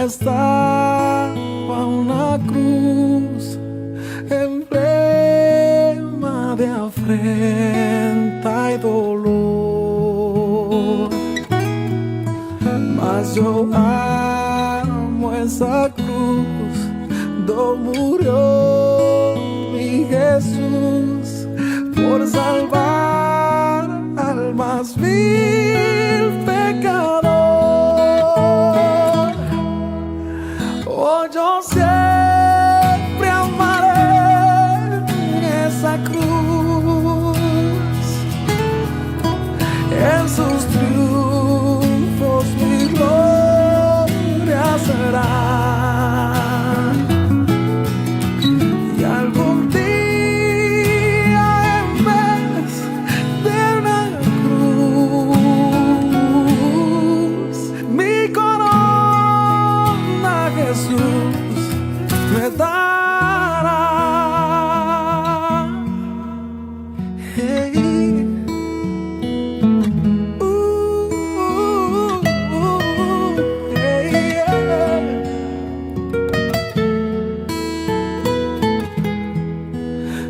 estaba una cruz, emblema de afrenta y dolor. Mas yo amo esa cruz, donde murió mi Jesús por salvar al más vil pecador. Oh, yo siempre amaré esa cruz, en sus triunfos mi gloria será. Y algún día en vez de una cruz, mi corona Jesús me dará. Hey. Hey, yeah.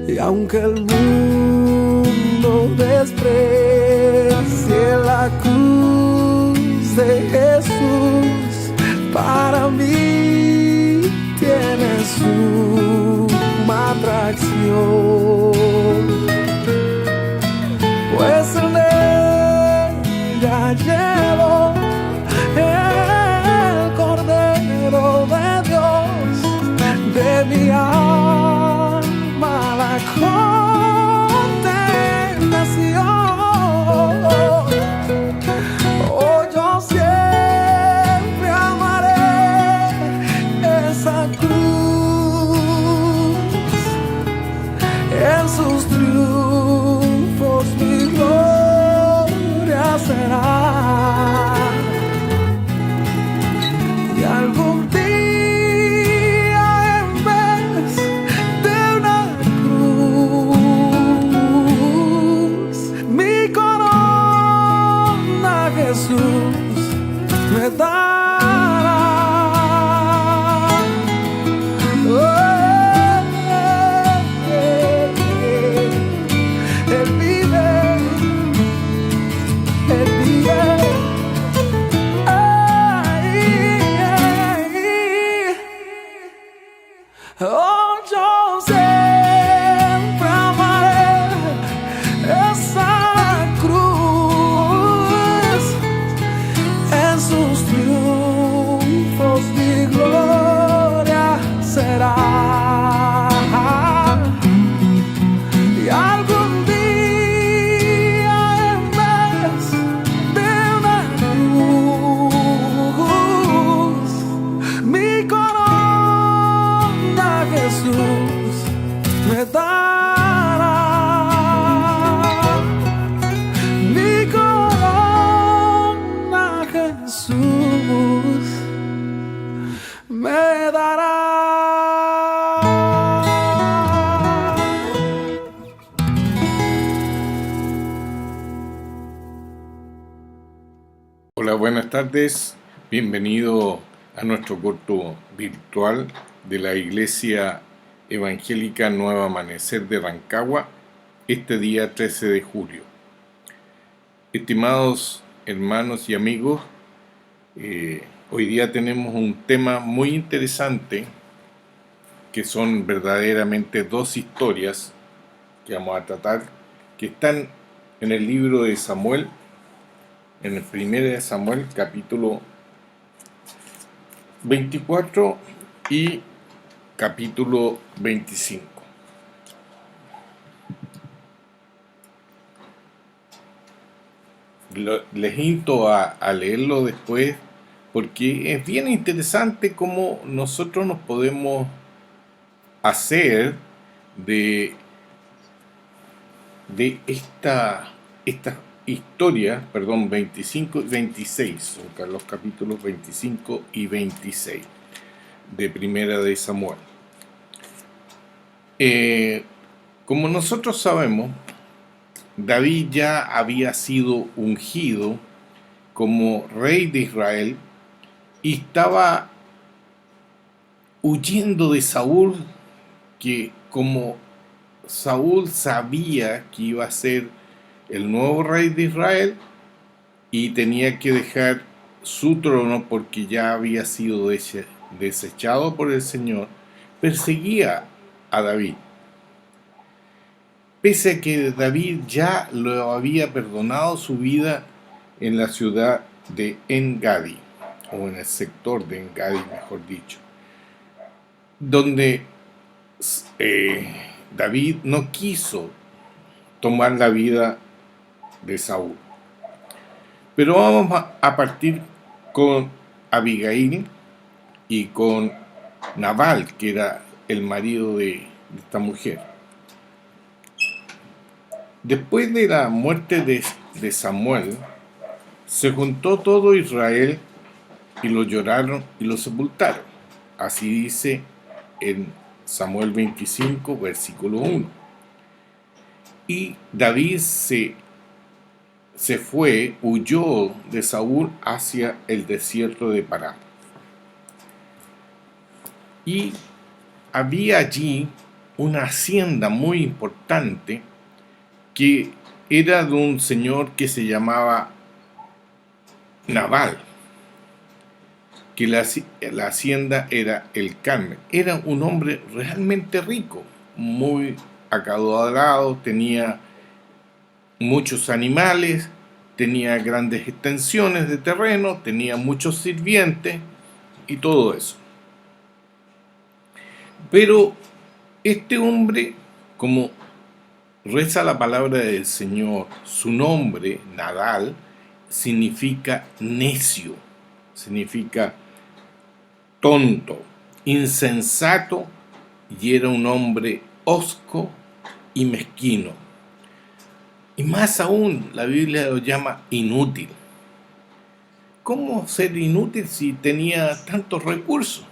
Y aunque el mundo desprecie la cruz de Jesús, para mí tiene suma atracción, pues en ella llevo el Cordero de Dios, de mi alma la condenación. Oh, yo siempre amaré esa cruz, en sus triunfos mi gloria será. Y algún día en vez de una cruz, mi corona Jesús me dará. Él vive, Él vive. Oh, yo siempre amaré esa cruz, en sus triunfos mi gloria será. Y algún día en vez de una cruz, mi corona Jesús me dará. Mi corona Jesús me dará. Hola, buenas tardes. Bienvenido a nuestro corto virtual de la Iglesia Evangélica Nuevo Amanecer de Rancagua, este día 13 de julio. Estimados hermanos y amigos, hoy día tenemos un tema muy interesante, que son verdaderamente dos historias que vamos a tratar, que están en el libro de Samuel, en el 1 de Samuel, capítulo 24 y capítulo 25. Les invito a leerlo después, porque es bien interesante cómo nosotros nos podemos hacer de esta historia, 25 y 26, son los capítulos 25 y 26 de Primera de Samuel. Como nosotros sabemos, David ya había sido ungido como rey de Israel y estaba huyendo de Saúl, que como Saúl sabía que iba a ser el nuevo rey de Israel y tenía que dejar su trono porque ya había sido desechado por el Señor, perseguía a David. Pese a que David ya lo había perdonado su vida en la ciudad de En-Gadi, o en el sector de En-Gadi, mejor dicho, donde David no quiso tomar la vida de Saúl. Pero vamos a partir con Abigail y con Nabal, que era el marido de esta mujer. Después de la muerte de Samuel, se juntó todo Israel y lo lloraron y lo sepultaron. Así dice en Samuel 25, versículo 1. Y David se fue, huyó de Saúl hacia el desierto de Parán. Y había allí una hacienda muy importante que era de un señor que se llamaba Nabal, que la hacienda era el Carmel. Era un hombre realmente rico, muy acaudalado, tenía muchos animales, tenía grandes extensiones de terreno, tenía muchos sirvientes y todo eso. Pero este hombre, como reza la palabra del Señor, su nombre, Nadal, significa necio, significa tonto, insensato, y era un hombre hosco y mezquino. Y más aún, la Biblia lo llama inútil. ¿Cómo ser inútil si tenía tantos recursos?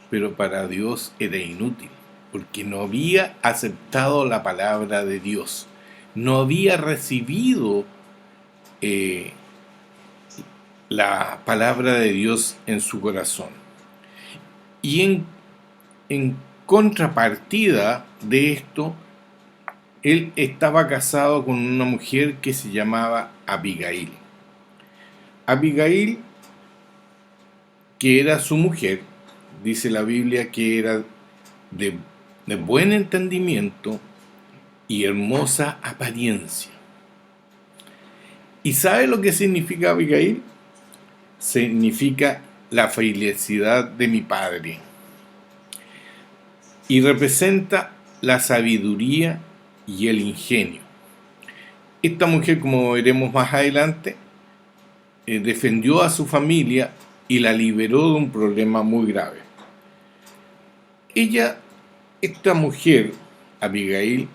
Pero para Dios era inútil, porque no había aceptado la palabra de Dios, no había recibido la palabra de Dios en su corazón. Y en contrapartida de esto, él estaba casado con una mujer que se llamaba Abigail. Abigail, que era su mujer, dice la Biblia que era de buen entendimiento y hermosa apariencia. ¿Y sabe lo que significa Abigail? Significa la felicidad de mi padre. Y representa la sabiduría y el ingenio. Esta mujer, como veremos más adelante, defendió a su familia y la liberó de un problema muy grave. Esta mujer, Abigail,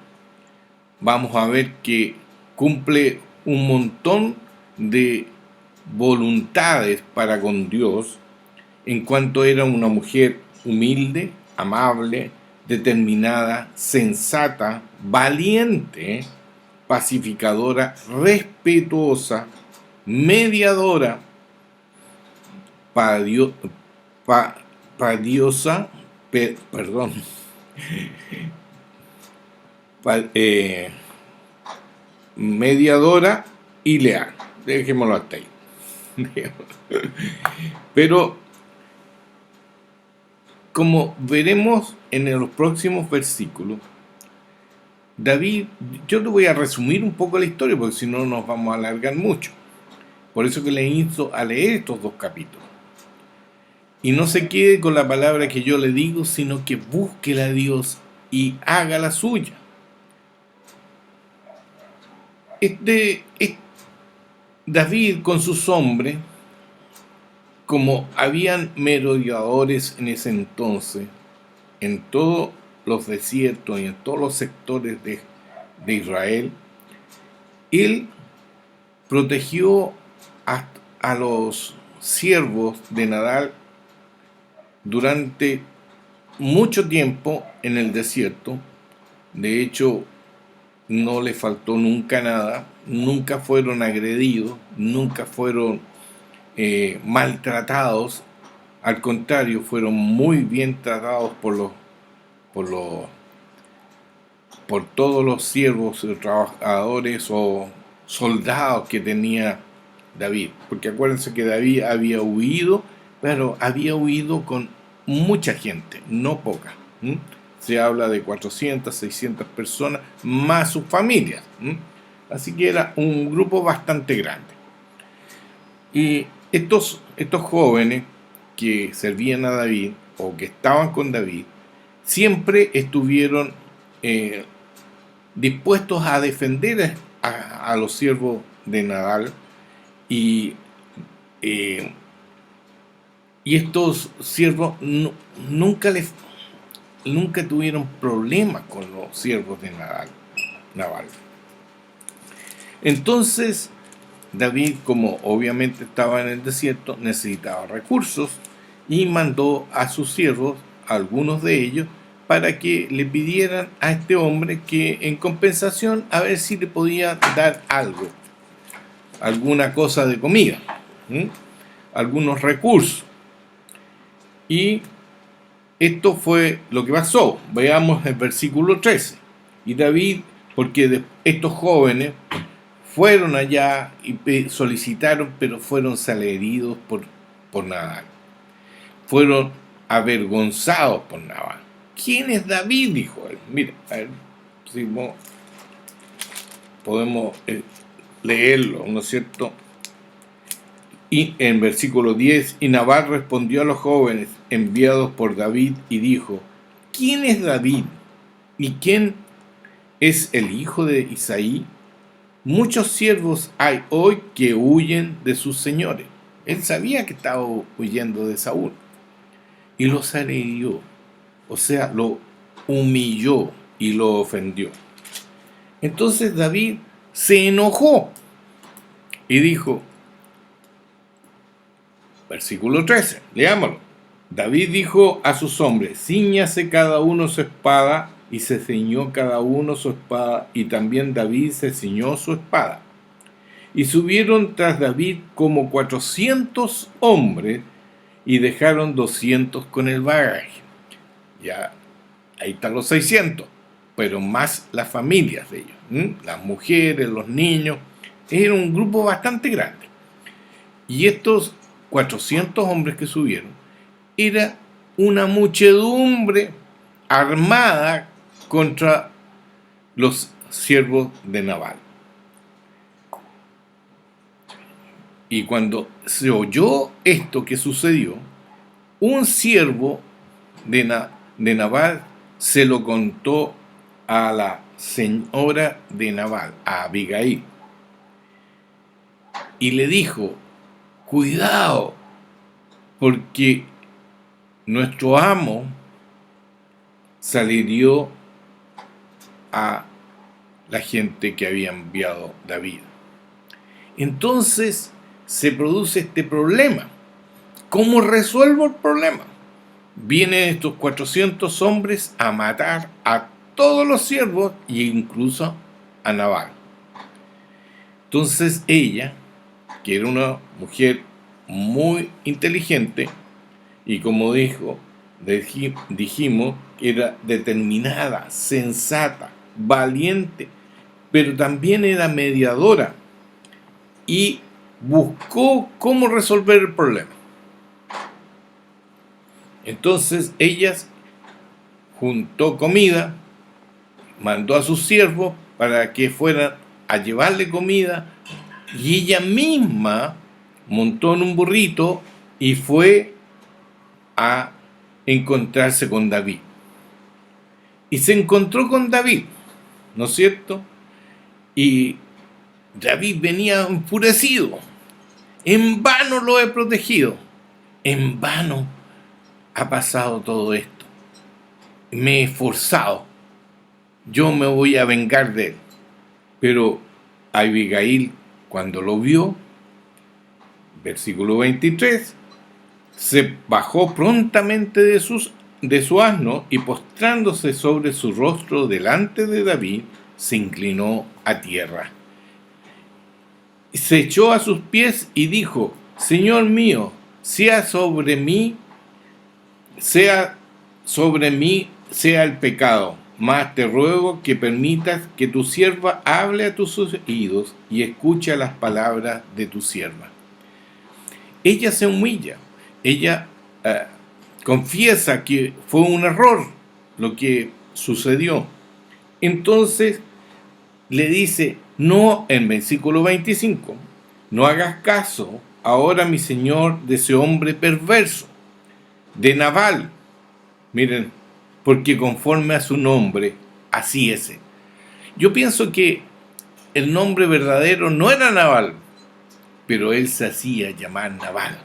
vamos a ver que cumple un montón de voluntades para con Dios, en cuanto era una mujer humilde, amable, determinada, sensata, valiente, pacificadora, respetuosa, mediadora, mediadora y leal. Dejémoslo hasta ahí. Pero como veremos en los próximos versículos, David, yo le voy a resumir un poco la historia porque si no nos vamos a alargar mucho. Por eso que le insto a leer estos 2 capítulos. Y no se quede con la palabra que yo le digo, sino que búsquela a Dios y haga la suya. David con sus hombres, como habían merodeadores en ese entonces, en todos los desiertos y en todos los sectores de Israel, él protegió a los siervos de Nadal durante mucho tiempo en el desierto. De hecho, no le faltó nunca nada, nunca fueron agredidos, nunca fueron maltratados Al contrario, fueron muy bien tratados por todos los siervos, trabajadores o soldados que tenía David. Porque acuérdense que David había huido, pero había huido con mucha gente, no poca. Se habla de 400, 600 personas, más sus familias. Así que era un grupo bastante grande. Y estos jóvenes que servían a David o que estaban con David, siempre estuvieron dispuestos a defender a los siervos de Nabal y estos siervos nunca tuvieron problemas con los siervos de Nabal. Entonces David, como obviamente estaba en el desierto, necesitaba recursos y mandó a sus siervos, algunos de ellos, para que le pidieran a este hombre que en compensación a ver si le podía dar algo, alguna cosa de comida, algunos recursos. Y esto fue lo que pasó. Veamos el versículo 13. Y David, porque estos jóvenes fueron allá y solicitaron, pero fueron malheridos por Nabal. Fueron avergonzados por Nabal. ¿Quién es David?, dijo él. Mira, a ver si podemos leerlo, ¿no es cierto? Y en versículo 10, y Nabal respondió a los jóvenes enviados por David y dijo: ¿quién es David? ¿Y quién es el hijo de Isaí? Muchos siervos hay hoy que huyen de sus señores. Él sabía que estaba huyendo de Saúl y los agredió, o sea, lo humilló y lo ofendió. Entonces David se enojó y dijo, versículo 13, leámoslo. David dijo a sus hombres: cíñase cada uno su espada. Y se ciñó cada uno su espada, y también David se ciñó su espada. Y subieron tras David como 400 hombres, y dejaron 200 con el bagaje. Ya, ahí están los 600, pero más las familias de ellos, las mujeres, los niños. Era un grupo bastante grande. Y estos 400 hombres que subieron, era una muchedumbre armada contra los siervos de Nabal. Y cuando se oyó esto que sucedió, un siervo de Nabal se lo contó a la señora de Nabal, a Abigail, y le dijo: cuidado, porque nuestro amo salirió a la gente que había enviado David. Entonces se produce este problema. ¿Cómo resuelvo el problema? Vienen estos 400 hombres a matar a todos los siervos e incluso a Nabal. Entonces ella, que era una mujer muy inteligente, y como dijimos, era determinada, sensata, valiente, pero también era mediadora y buscó cómo resolver el problema. Entonces ella juntó comida, mandó a sus siervos para que fueran a llevarle comida, y ella misma montó en un burrito y fue a encontrarse con David. Y se encontró con David, ¿no es cierto? Y David venía enfurecido. En vano lo he protegido. En vano ha pasado todo esto. Me he esforzado. Yo me voy a vengar de él. Pero Abigail, cuando lo vio, versículo 23, se bajó prontamente de su asno y postrándose sobre su rostro delante de David, se inclinó a tierra. Se echó a sus pies y dijo: Señor mío, sea sobre mí sea sobre mí sea el pecado, mas te ruego que permitas que tu sierva hable a tus oídos y escuche las palabras de tu sierva. Ella se humilla, ella confiesa que fue un error lo que sucedió. Entonces le dice, no, en versículo 25, no hagas caso ahora, mi señor, de ese hombre perverso, de Nabal. Miren, porque conforme a su nombre, así es él. Yo pienso que el nombre verdadero no era Nabal, pero él se hacía llamar Nabal,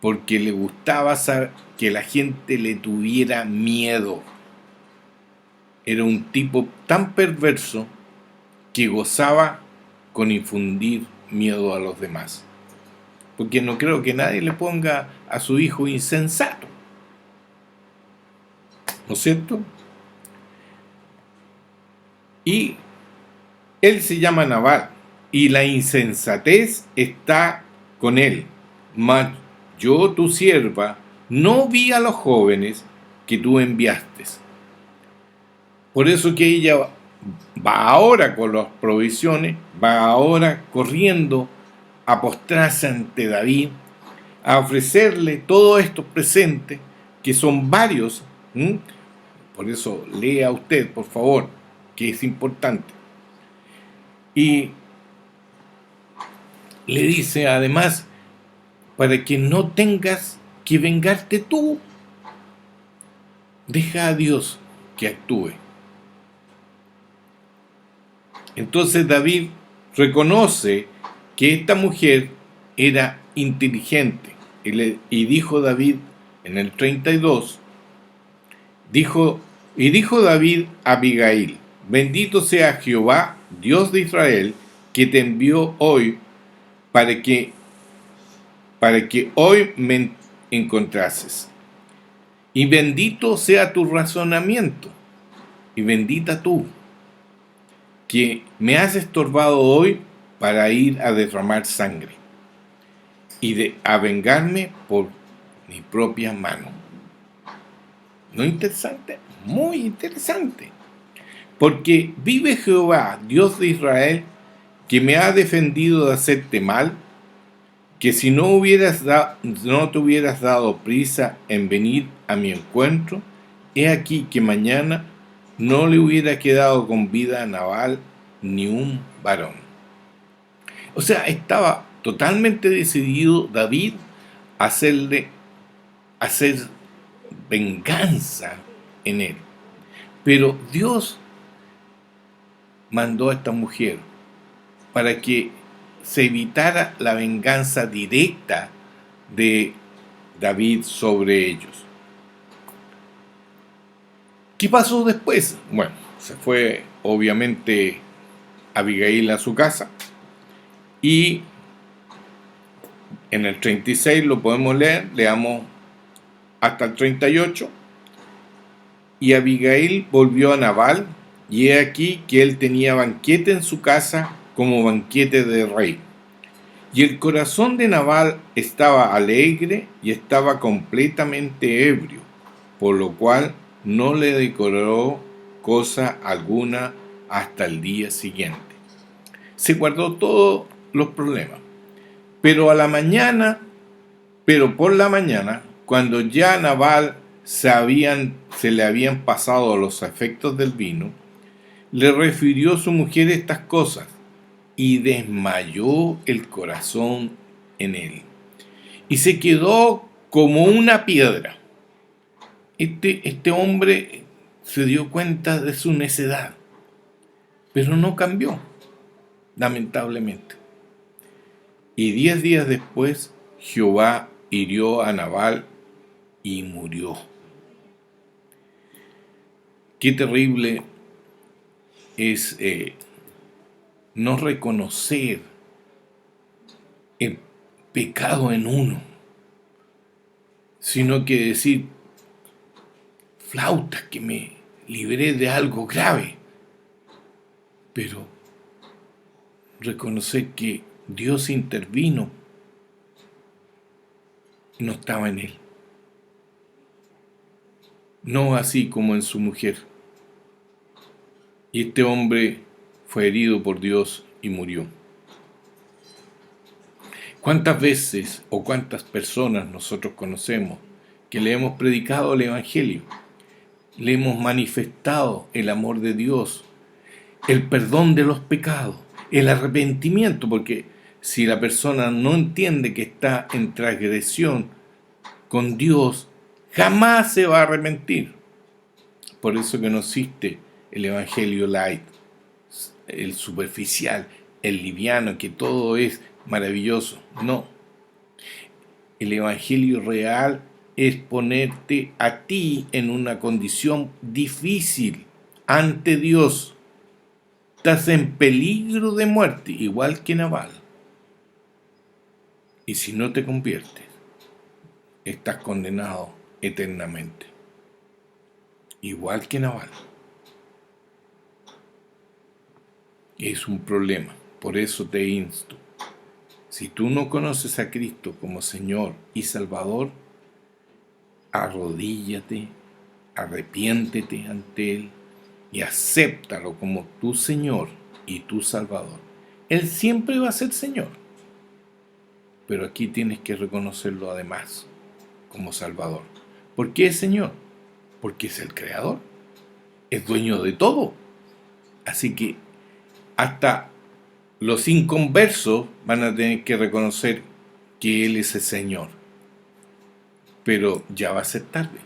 porque le gustaba saber que la gente le tuviera miedo. Era un tipo tan perverso que gozaba con infundir miedo a los demás. Porque no creo que nadie le ponga a su hijo insensato, ¿no es cierto? Y él se llama Nabal, y la insensatez está con él. Mas yo, tu sierva, no vi a los jóvenes que tú enviaste. Por eso que ella va ahora con las provisiones, va ahora corriendo a postrarse ante David, a ofrecerle todos estos presentes, que son varios. Por eso lea usted, por favor, que es importante. Y le dice además, para que no tengas que vengarte tú, deja a Dios que actúe. Entonces David reconoce que esta mujer era inteligente. Y dijo David en el 32, dijo David a Abigail, bendito sea Jehová, Dios de Israel, que te envió hoy para que hoy me encontrases. Y bendito sea tu razonamiento, y bendita tú, que me has estorbado hoy para ir a derramar sangre y a vengarme por mi propia mano. ¿No interesante? Muy interesante. Porque vive Jehová, Dios de Israel, que me ha defendido de hacerte mal, que si no te hubieras dado prisa en venir a mi encuentro, he aquí que mañana no le hubiera quedado con vida a Nabal ni un varón. O sea, estaba totalmente decidido David a hacer venganza en él. Pero Dios mandó a esta mujer para que se evitara la venganza directa de David sobre ellos. ¿Qué pasó después? Bueno, se fue obviamente Abigail a su casa y en el 36 lo podemos leer, leamos hasta el 38. Y Abigail volvió a Nabal, y he aquí que él tenía banquete en su casa como banquete de rey. Y el corazón de Nabal estaba alegre y estaba completamente ebrio, por lo cual no le decoró cosa alguna hasta el día siguiente. Se guardó todos los problemas. Pero por la mañana, cuando ya a Nabal se le habían pasado los efectos del vino, le refirió su mujer estas cosas, y desmayó el corazón en él, y se quedó como una piedra. Este hombre se dio cuenta de su necedad, pero no cambió, lamentablemente. Y 10 días después, Jehová hirió a Nabal y murió. Qué terrible es no reconocer el pecado en uno, sino que decir, flauta, que me libré de algo grave, pero reconocer que Dios intervino, no estaba en él. no así como en su mujer. Y este hombre fue herido por Dios y murió. ¿Cuántas veces o cuántas personas nosotros conocemos que le hemos predicado el Evangelio? Le hemos manifestado el amor de Dios, el perdón de los pecados, el arrepentimiento, porque si la persona no entiende que está en transgresión con Dios, jamás se va a arrepentir. Por eso que no existe el Evangelio light, el superficial, el liviano, que todo es maravilloso. No. El Evangelio real es ponerte a ti en una condición difícil ante Dios. Estás en peligro de muerte, igual que Nabal. Y si no te conviertes, estás condenado eternamente. Igual que Nabal. Es un problema. Por eso te insto. Si tú no conoces a Cristo como Señor y Salvador, arrodíllate, arrepiéntete ante Él y acéptalo como tu Señor y tu Salvador. Él siempre va a ser Señor, pero aquí tienes que reconocerlo además como Salvador. ¿Por qué es Señor? Porque es el Creador, es dueño de todo. Así que hasta los inconversos van a tener que reconocer que Él es el Señor. Pero ya va a ser tarde.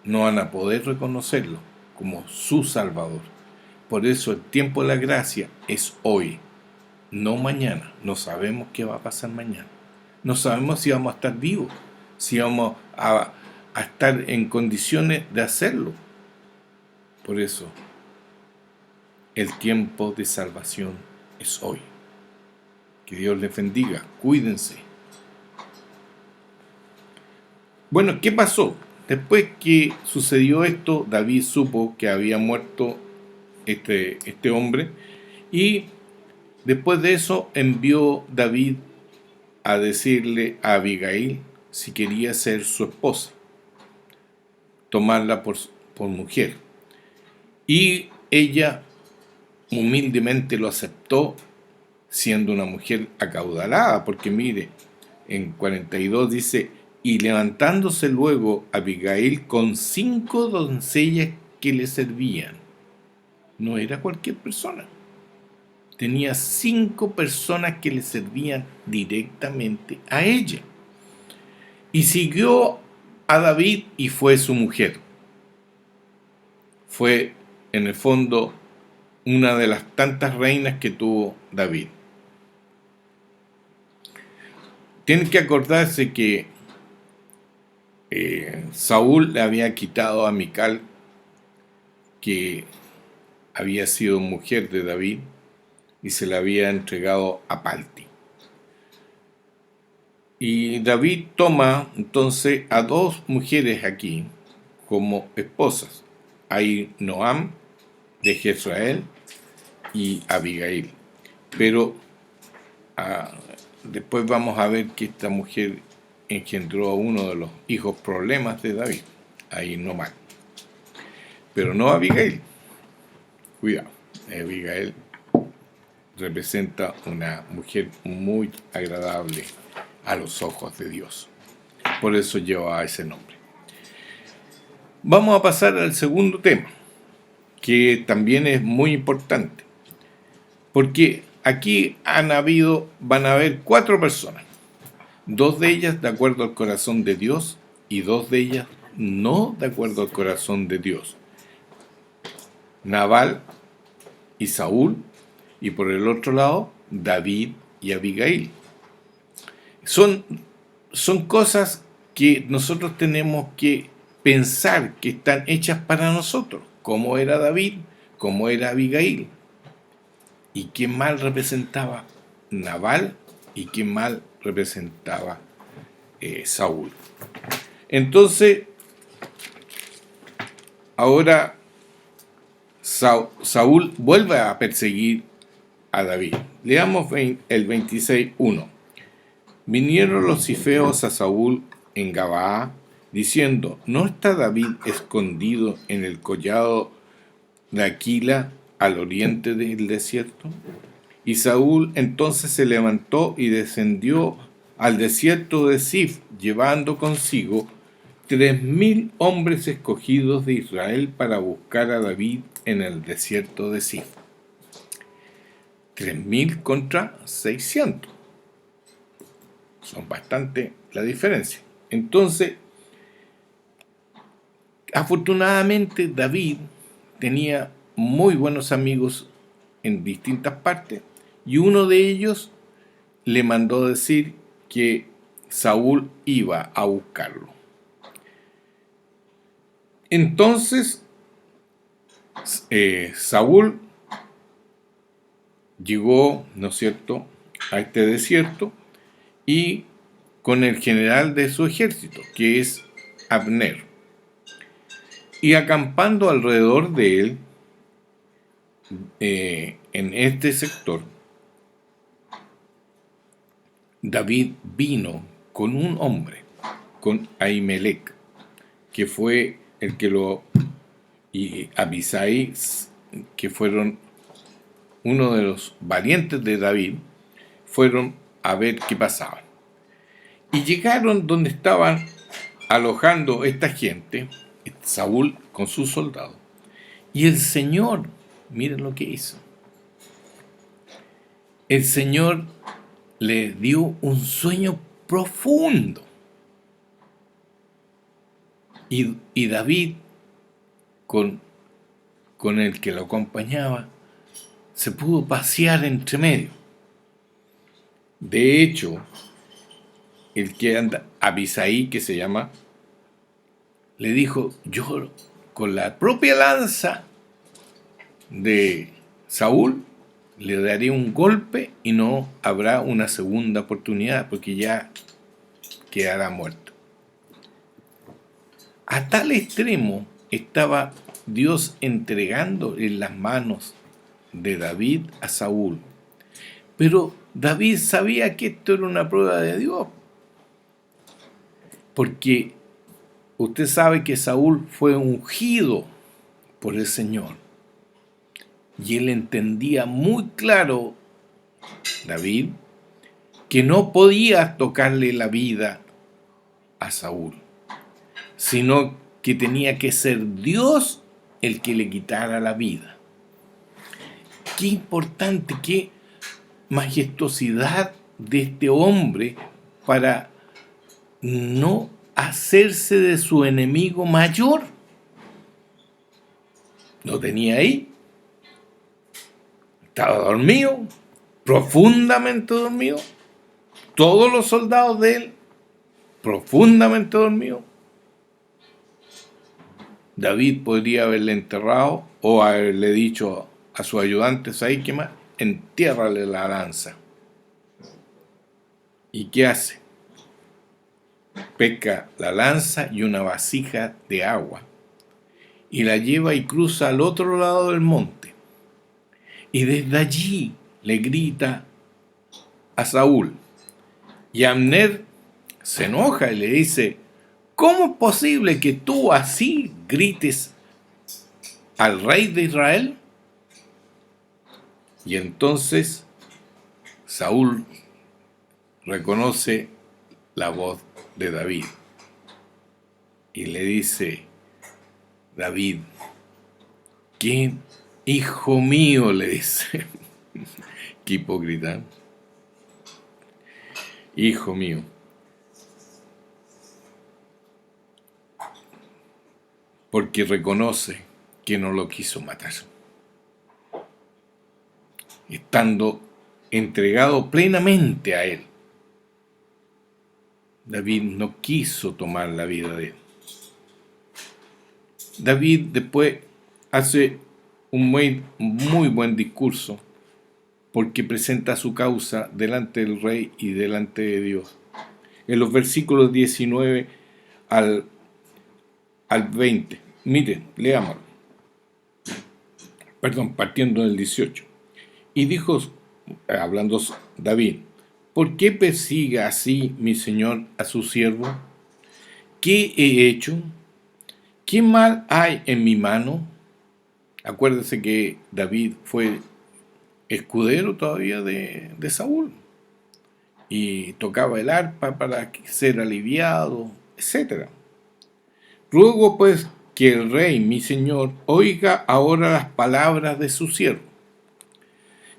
No van a poder reconocerlo como su Salvador. Por eso el tiempo de la gracia es hoy, no mañana. No sabemos qué va a pasar mañana. No sabemos si vamos a estar vivos, si vamos a estar en condiciones de hacerlo. Por eso, el tiempo de salvación es hoy. Que Dios les bendiga. Cuídense. Bueno, ¿qué pasó? Después que sucedió esto, David supo que había muerto este hombre, y después de eso envió David a decirle a Abigail si quería ser su esposa, tomarla por mujer. Y ella humildemente lo aceptó, siendo una mujer acaudalada, porque mire, en 42 dice: y levantándose luego Abigail con 5 doncellas que le servían. No era cualquier persona. Tenía 5 personas que le servían directamente a ella. Y siguió a David y fue su mujer. Fue, en el fondo, una de las tantas reinas que tuvo David. Tienen que acordarse que Saúl le había quitado a Mical, que había sido mujer de David, y se la había entregado a Palti. Y David toma entonces a 2 mujeres aquí como esposas. Hay Noam de Jezreel y Abigail. Pero después vamos a ver que esta mujer engendró a uno de los hijos problemas de David, ahí Noam. Pero no Abigail. Cuidado, Abigail representa una mujer muy agradable a los ojos de Dios. Por eso lleva ese nombre. Vamos a pasar al segundo tema, que también es muy importante. Porque aquí van a haber 4 personas. 2 de ellas de acuerdo al corazón de Dios y 2 de ellas no de acuerdo al corazón de Dios. Nabal y Saúl, y por el otro lado David y Abigail. Son cosas que nosotros tenemos que pensar que están hechas para nosotros, como era David, como era Abigail, y qué mal representaba Nabal y qué mal representaba Saúl. Entonces, ahora Saúl vuelve a perseguir a David. Leamos el 26:1. Vinieron los cifeos a Saúl en Gabaa diciendo: ¿no está David escondido en el collado de Aquila al oriente del desierto? Y Saúl entonces se levantó y descendió al desierto de Zif, llevando consigo 3.000 hombres escogidos de Israel para buscar a David en el desierto de Zif. 3.000 contra 600. Son bastante la diferencia. Entonces, afortunadamente David tenía muy buenos amigos en distintas partes, y uno de ellos le mandó decir que Saúl iba a buscarlo. Entonces Saúl llegó, ¿no es cierto?, a este desierto, y con el general de su ejército, que es Abner, y acampando alrededor de él, en este sector, David vino con un hombre, con Ahimelech, que fue el que y Abisai, que fueron uno de los valientes de David, fueron a ver qué pasaba. Y llegaron donde estaban alojando esta gente, Saúl con sus soldados. Y el Señor, miren lo que hizo. El Señor le dio un sueño profundo. Y David, con el que lo acompañaba, se pudo pasear entre medio. De hecho, el que anda, Abisai, que se llama, le dijo: yo con la propia lanza de Saúl le daré un golpe y no habrá una segunda oportunidad, porque ya quedará muerto. A tal extremo estaba Dios entregando en las manos de David a Saúl. Pero David sabía que esto era una prueba de Dios, porque usted sabe que Saúl fue ungido por el Señor, y él entendía muy claro, David, que no podía tocarle la vida a Saúl, sino que tenía que ser Dios el que le quitara la vida. Qué importante, qué majestuosidad de este hombre para no hacerse de su enemigo mayor. Lo tenía ahí, estaba dormido, profundamente dormido, todos los soldados de él profundamente dormidos. David podría haberle enterrado o haberle dicho a su ayudante: ¿sabes qué más? Entiérrale la lanza. ¿Y qué hace? Pesca la lanza y una vasija de agua y la lleva y cruza al otro lado del monte, y desde allí le grita a Saúl, y Abner se enoja y le dice: ¿cómo es posible que tú así grites al rey de Israel? Y entonces Saúl reconoce la voz de David y le dice: David, ¿quién? Hijo mío, le dice. Qué hipócrita. Hijo mío. Porque reconoce que no lo quiso matar, estando entregado plenamente a él. David no quiso tomar la vida de él. David después hace un muy buen discurso, porque presenta su causa delante del rey y delante de Dios. En los versículos 19 al 20. Miren, leámoslo. Partiendo del 18. Y dijo, hablando David: ¿por qué persigue así mi señor a su siervo? ¿qué he hecho? ¿Qué mal hay en mi mano? Acuérdese que David fue escudero todavía de Saúl y tocaba el arpa para ser aliviado, etc. Ruego pues que el rey, mi señor, oiga ahora las palabras de su siervo.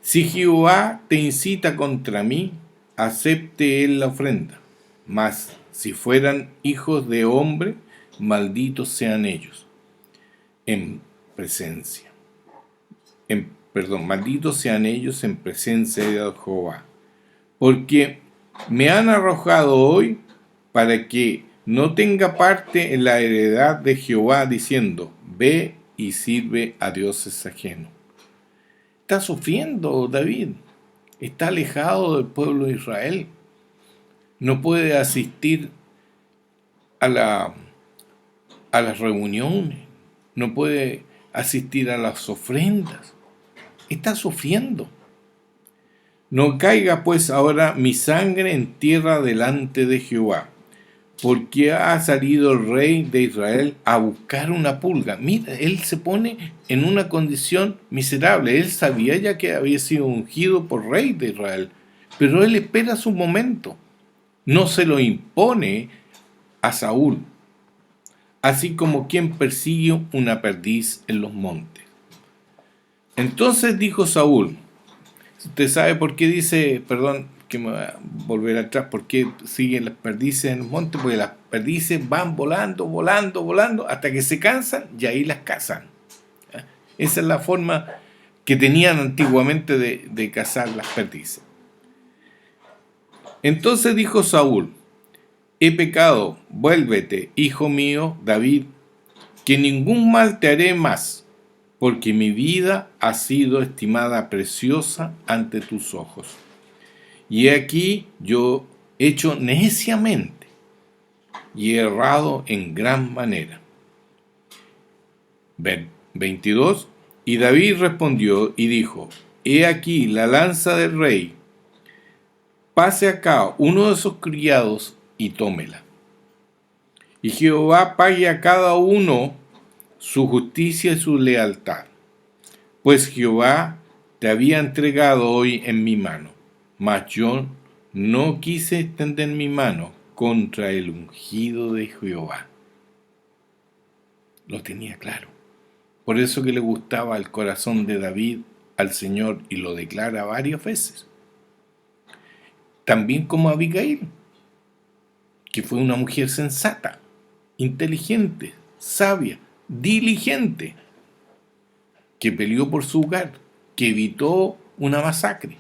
Si Jehová te incita contra mí, acepte él la ofrenda. Mas si fueran hijos de hombre, malditos sean ellos en presencia. Malditos sean ellos en presencia de Jehová. Porque me han arrojado hoy para que no tenga parte en la heredad de Jehová, diciendo, ve y sirve a dioses ajenos. Está sufriendo David, está alejado del pueblo de Israel, no puede asistir a las reuniones, no puede asistir a las ofrendas, está sufriendo. No caiga pues ahora mi sangre en tierra delante de Jehová, porque ha salido el rey de Israel a buscar una pulga. Mira, él se pone en una condición miserable. Él sabía ya que había sido ungido por rey de Israel, pero él espera su momento. No se lo impone a Saúl, así como quien persigue una perdiz en los montes. Entonces dijo Saúl, usted sabe por qué dice, perdón, que me voy a volver atrás, por qué siguen las perdices en el monte, porque las perdices van volando, volando, volando, hasta que se cansan y ahí las cazan. Esa es la forma que tenían antiguamente de cazar las perdices. Entonces dijo Saúl, he pecado, vuélvete, hijo mío, David, que ningún mal te haré más, porque mi vida ha sido estimada preciosa ante tus ojos. Y he aquí yo he hecho neciamente y he errado en gran manera. 22. Y David respondió y dijo, he aquí la lanza del rey, pase acá uno de sus criados y tómela. Y Jehová pague a cada uno su justicia y su lealtad, pues Jehová te había entregado hoy en mi mano. Mas yo no quise extender mi mano contra el ungido de Jehová. Lo tenía claro. Por eso que le gustaba el corazón de David al Señor y lo declara varias veces. También como Abigail, que fue una mujer sensata, inteligente, sabia, diligente, que peleó por su hogar, que evitó una masacre.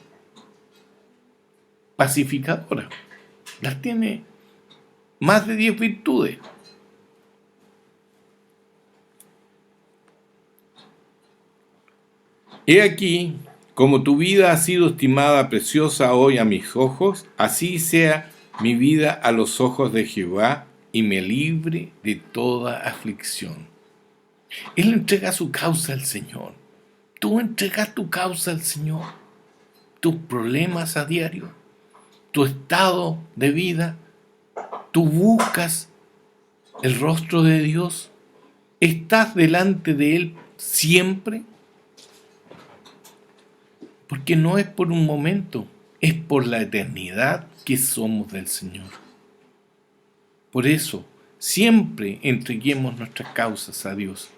Pacificadora, las tiene más de 10 virtudes. He aquí, como tu vida ha sido estimada preciosa hoy a mis ojos, así sea mi vida a los ojos de Jehová y me libre de toda aflicción. Él entrega su causa al Señor. Tú entregas tu causa al Señor, tus problemas a diario, tu estado de vida, tú buscas el rostro de Dios, estás delante de Él siempre, porque no es por un momento, es por la eternidad que somos del Señor. Por eso, siempre entreguemos nuestras causas a Dios,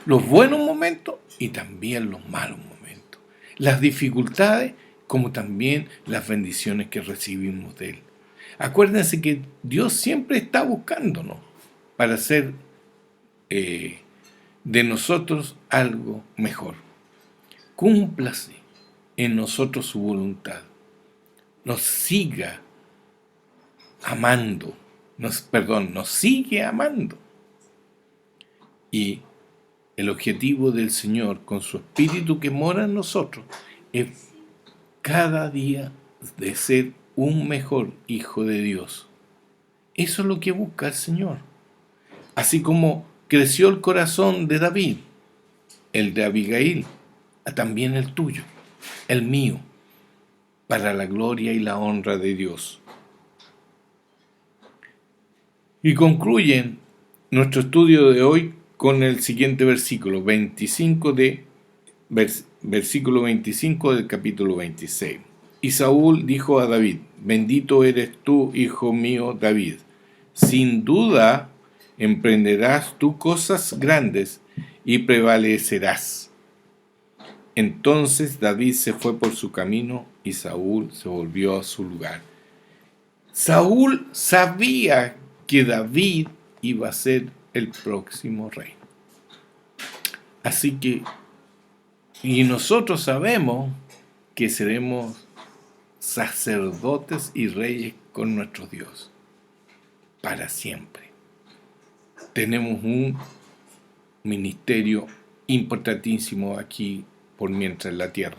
los buenos momentos y también los malos momentos, las dificultades como también las bendiciones que recibimos de Él. Acuérdense que Dios siempre está buscándonos para hacer de nosotros algo mejor. Cúmplase en nosotros su voluntad. Nos siga amando. Nos sigue amando. Y el objetivo del Señor con su Espíritu que mora en nosotros es cada día de ser un mejor hijo de Dios. Eso es lo que busca el Señor. Así como creció el corazón de David, el de Abigail, también el tuyo, el mío, para la gloria y la honra de Dios. Y concluyen nuestro estudio de hoy con el siguiente versículo, versículo 25 del capítulo 26. Y Saúl dijo a David: bendito eres tú, hijo mío David. Sin duda emprenderás tú cosas grandes y prevalecerás. Entonces David se fue por su camino y Saúl se volvió a su lugar. Saúl sabía que David iba a ser el próximo rey. Así que, y nosotros sabemos que seremos sacerdotes y reyes con nuestro Dios para siempre. Tenemos un ministerio importantísimo aquí por mientras en la tierra: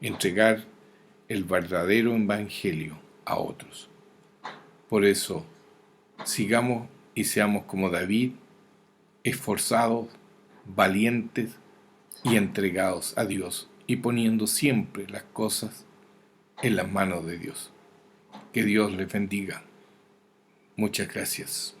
entregar el verdadero evangelio a otros. Por eso, sigamos y seamos como David, esforzados, valientes y entregados a Dios, y poniendo siempre las cosas en las manos de Dios. Que Dios les bendiga. Muchas gracias.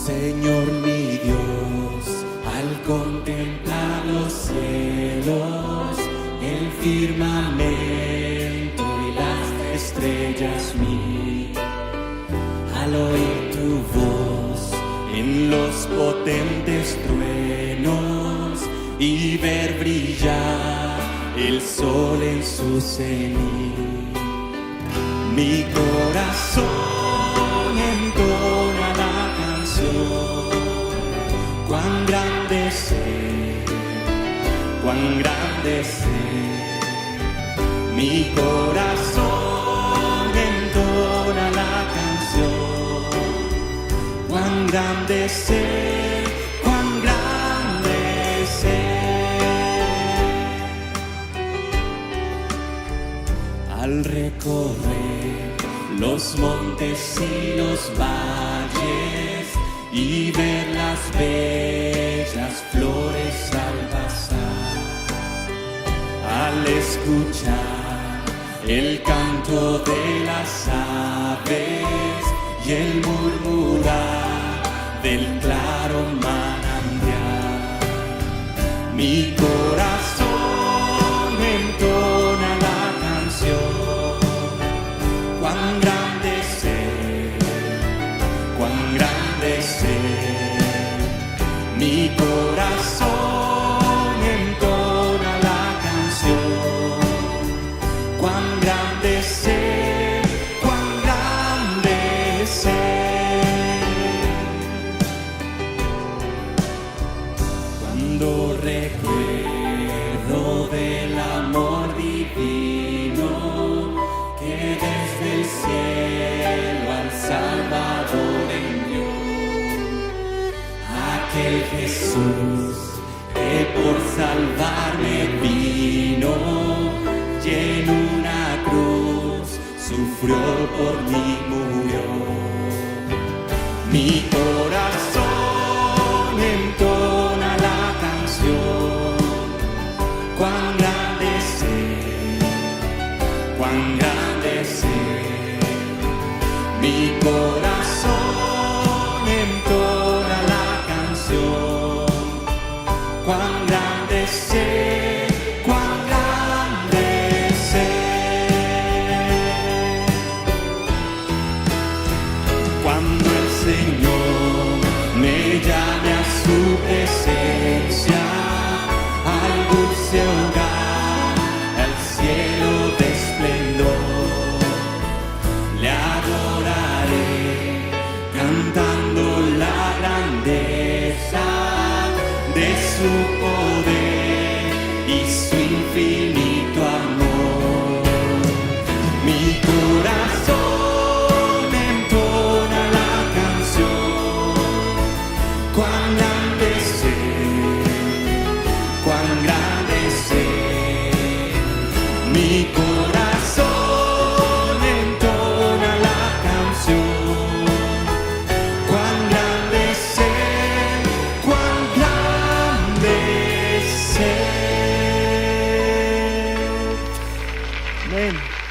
Señor mi Dios, al contemplar los cielos, el firmamento y las estrellas al oír tu voz en los potentes truenos y ver brillar el sol en su cenit, mi corazón entona la canción. Cuán grande ser, cuán grande ser, mi corazón entona la canción. Cuán grande ser, cuán grande ser. Al recorrer los montes y los valles y ver las bellas flores al pasar, al escuchar el canto de las aves y el murmurar del claro manantial, mi corazón entona la canción. Cuán grande ser, cuán grande ser, mi corazón entona la canción. Cuán grande ser, cuán grande ser. Cuando recuerdo del amor divino que desde el cielo al Salvador envió, aquel Jesús que por salvarme vino y en una cruz sufrió por mí, murió. Mi corazón entona la canción. Cuán grande ser, cuán grande ser, mi corazón entona la canción. Cuán grande ser, cuán grande ser. Cuando el Señor me llame a su presencia, al dulce hogar, al cielo de esplendor, le adoraré cantando la grandeza de su poder y su infinito amor. Mi corazón entona la canción. Cuán grande ser, cuán grande ser, mi corazón entona la canción. Cuán grande ser, cuán grande Amén.